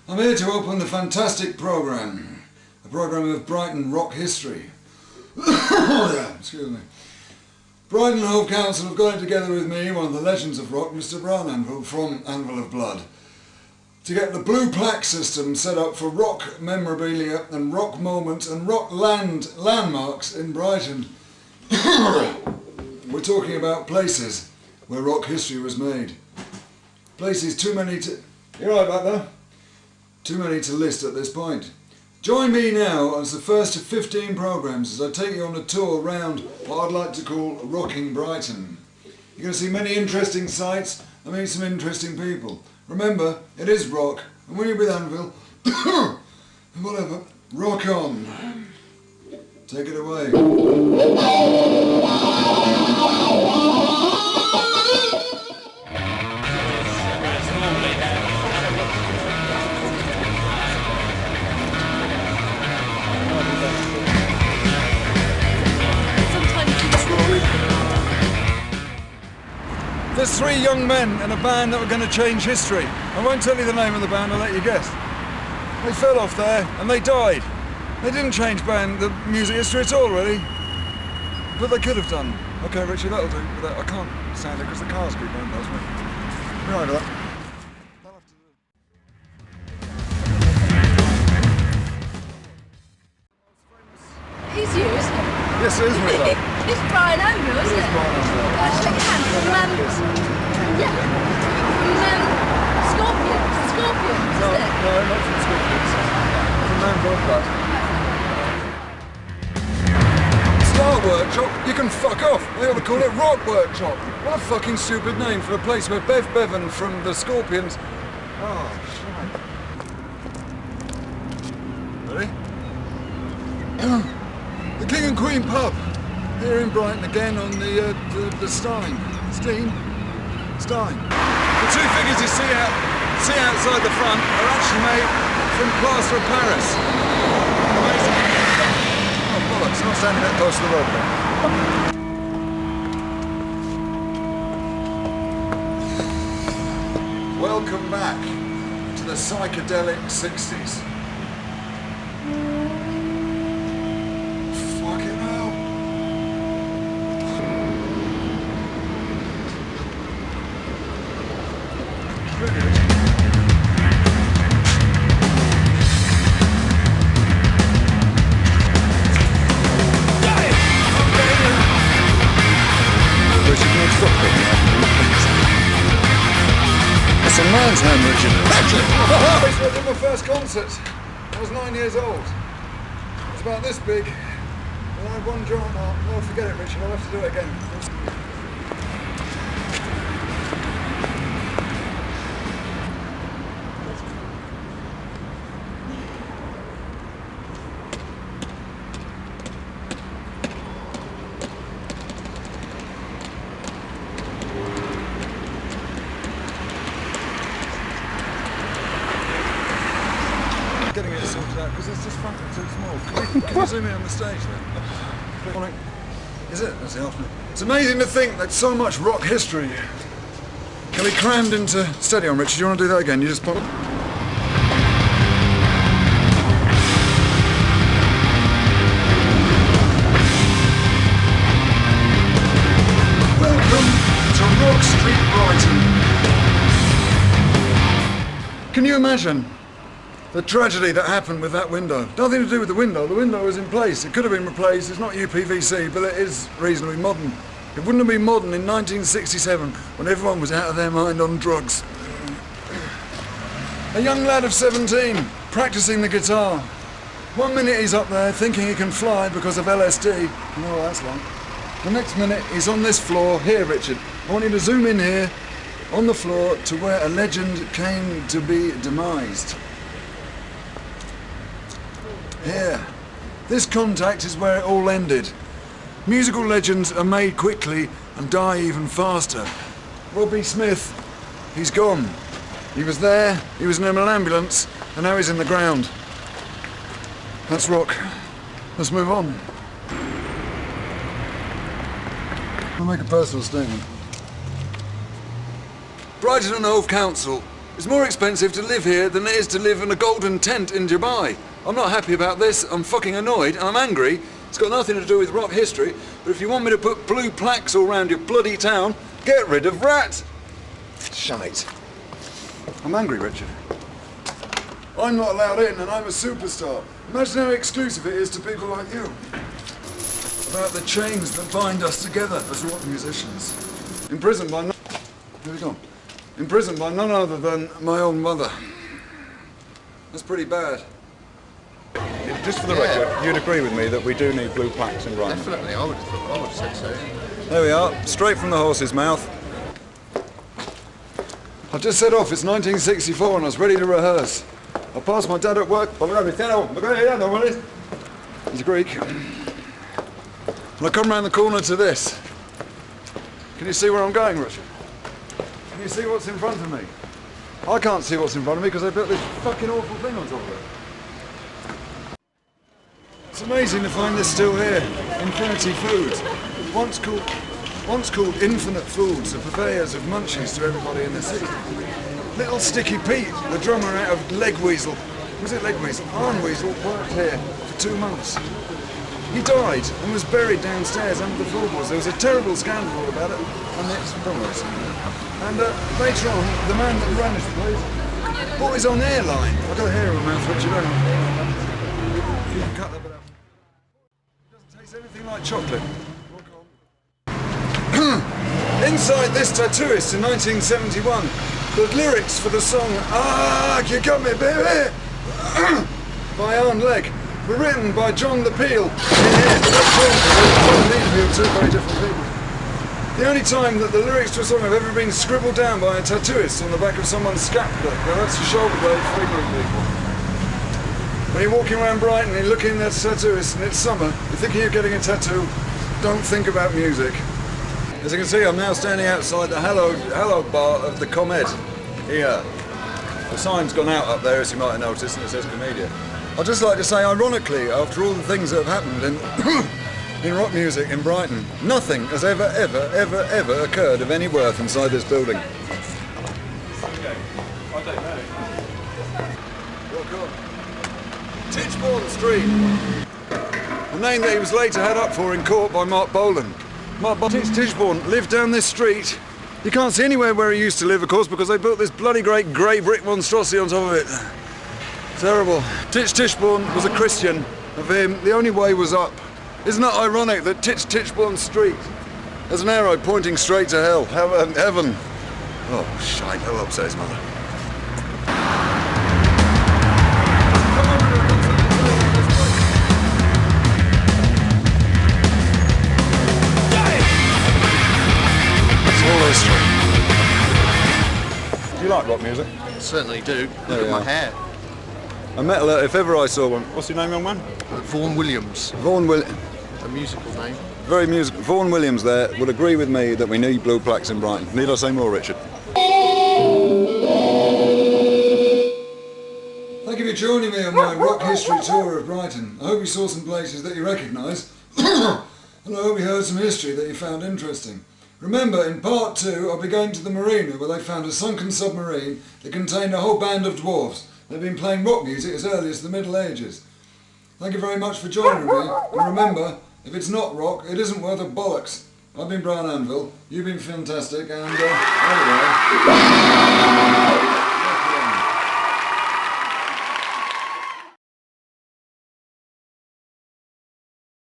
I'm here to open the fantastic programme, a programme of Brighton rock history. Excuse me. Brighton Hove Council have got it together with me, one of the legends of rock, Mr. Anvil from Anvil of Blood, to get the blue plaque system set up for rock memorabilia and rock moments and rock landmarks in Brighton. We're talking about places where rock history was made. Places too many to... You're right back there? Too many to list at this point. Join me now as the first of 15 programmes as I take you on a tour around what I'd like to call rocking Brighton. You're going to see many interesting sights and meet some interesting people. Remember, it is rock, and when you're with Anvil, whatever, rock on. Take it away. There's three young men in a band that were going to change history. I won't tell you the name of the band, I'll let you guess. They fell off there and they died. They didn't change the music history at all, really. But they could have done. Okay, Richard, that'll do. But I can't stand it because the cars keep going past me. Be right with that. He's you, isn't he? Yes, it is me, though. It's Brian Anvil, isn't it? It is Brian Anvil. Shake your hand. Yeah. Scorpions, No, isn't it? no, not from Scorpions. From Anvil of Blood. Star Workshop? You can fuck off. They ought to call it Rock Workshop. What a fucking stupid name for a place where Bev Bevan from the Scorpions... Oh, shite. Ready? The King and Queen pub, here in Brighton again on the Stein. The two figures you see outside the front are actually made from plaster of Paris. Amazing. Oh bollocks, not standing that close to the road. Welcome back to the psychedelic 60s. It's a man's hand, Richard. This was my first concert. I was 9 years old. It was about this big. And I had one drum. Oh, forget it, Richard. I'll have to do it again. Getting it sorted out because it's just fucking too small. Can you zoom in on the stage then? Is it? That's the afternoon. It's amazing to think that so much rock history can be crammed into... Steady on, Richard. Do you want to do that again? You just pop... Welcome to Rock Street, Brighton. Can you imagine the tragedy that happened with that window? Nothing to do with the window. The window was in place. It could have been replaced. It's not UPVC, but it is reasonably modern. It wouldn't have been modern in 1967 when everyone was out of their mind on drugs. A young lad of 17 practicing the guitar. 1 minute he's up there thinking he can fly because of LSD. You know what that's like. The next minute he's on this floor. Here, Richard, I want you to zoom in here on the floor to where a legend came to be demised. Here. This contact is where it all ended. Musical legends are made quickly and die even faster. Robbie Smith, he's gone. He was there, he was in an ambulance, and now he's in the ground. That's rock. Let's move on. I'll make a personal statement. Brighton and Hove Council It's more expensive to live here than it is to live in a golden tent in Dubai. I'm not happy about this, I'm fucking annoyed, and I'm angry. It's got nothing to do with rock history, but if you want me to put blue plaques all around your bloody town, get rid of rats! Shite. I'm angry, Richard. I'm not allowed in and I'm a superstar. Imagine how exclusive it is to people like you. About the chains that bind us together as rock musicians. Imprisoned by Imprisoned by none other than my own mother. That's pretty bad. Just for the record, you'd agree with me that we do need blue plaques in Brighton? Definitely, I would have said so. There we are, straight from the horse's mouth. I just set off, it's 1964 and I was ready to rehearse. I passed my dad at work. He's Greek. And I come round the corner to this. Can you see where I'm going, Richard? Can you see what's in front of me? I can't see what's in front of me because they built this fucking awful thing on top of it. It's amazing to find this still here. Infinity Foods. Once called Infinite Foods, the purveyors of munchies to everybody in the city. Little Sticky Pete, the drummer out of Leg Weasel. Was it Leg Weasel? Iron Weasel worked here for 2 months. He died and was buried downstairs under the floorboards. There was a terrible scandal about it, and it's drummers. And later on, the man that ran this place bought his own airline. I've got a hair in my mouth, Richard. You can cut that bit out. It doesn't taste anything like chocolate. Inside this tattooist in 1971, the lyrics for the song "Ah, You Got Me Baby" by Arm Leg were written by John the Peel in here. Two very different people. The only time that the lyrics to a song have ever been scribbled down by a tattooist on the back of someone's scapula, now that's a shoulder blade for ignorant people. When you're walking around Brighton and you're looking at a tattooist and it's summer, you're thinking of getting a tattoo, don't think about music. As you can see, I'm now standing outside the hallowed bar of the ComEd here. The sign's gone out up there, as you might have noticed, and it says Comedia. I'd just like to say, ironically, after all the things that have happened in rock music in Brighton, nothing has ever occurred of any worth inside this building. Okay, I don't know. Walk on. Titchbourne Street. A name that he was later had up for in court by Mark Bolan. Titchbourne lived down this street. You can't see anywhere where he used to live, of course, because they built this bloody great grey brick monstrosity on top of it. Terrible. Titchbourne was a Christian. Of him, the only way was up. Isn't that ironic that Titchbourne Street has an arrow pointing straight to hell, heaven? Oh, shite, he'll upset his mother. Do you like rock music? I certainly do. Look at my hair. A metaler, if ever I saw one. What's your name, young man? Vaughan Williams. Vaughan Williams. A musical name. Very musical. Vaughan Williams there would agree with me that we need blue plaques in Brighton. Need I say more, Richard? Thank you for joining me on my rock history tour of Brighton. I hope you saw some places that you recognise. And I hope you heard some history that you found interesting. Remember, in part 2, I'll be going to the marina where they found a sunken submarine that contained a whole band of dwarfs. They've been playing rock music as early as the Middle Ages. Thank you very much for joining me, and remember, if it's not rock, it isn't worth a bollocks. I've been Brian Anvil, you've been fantastic, and anyway...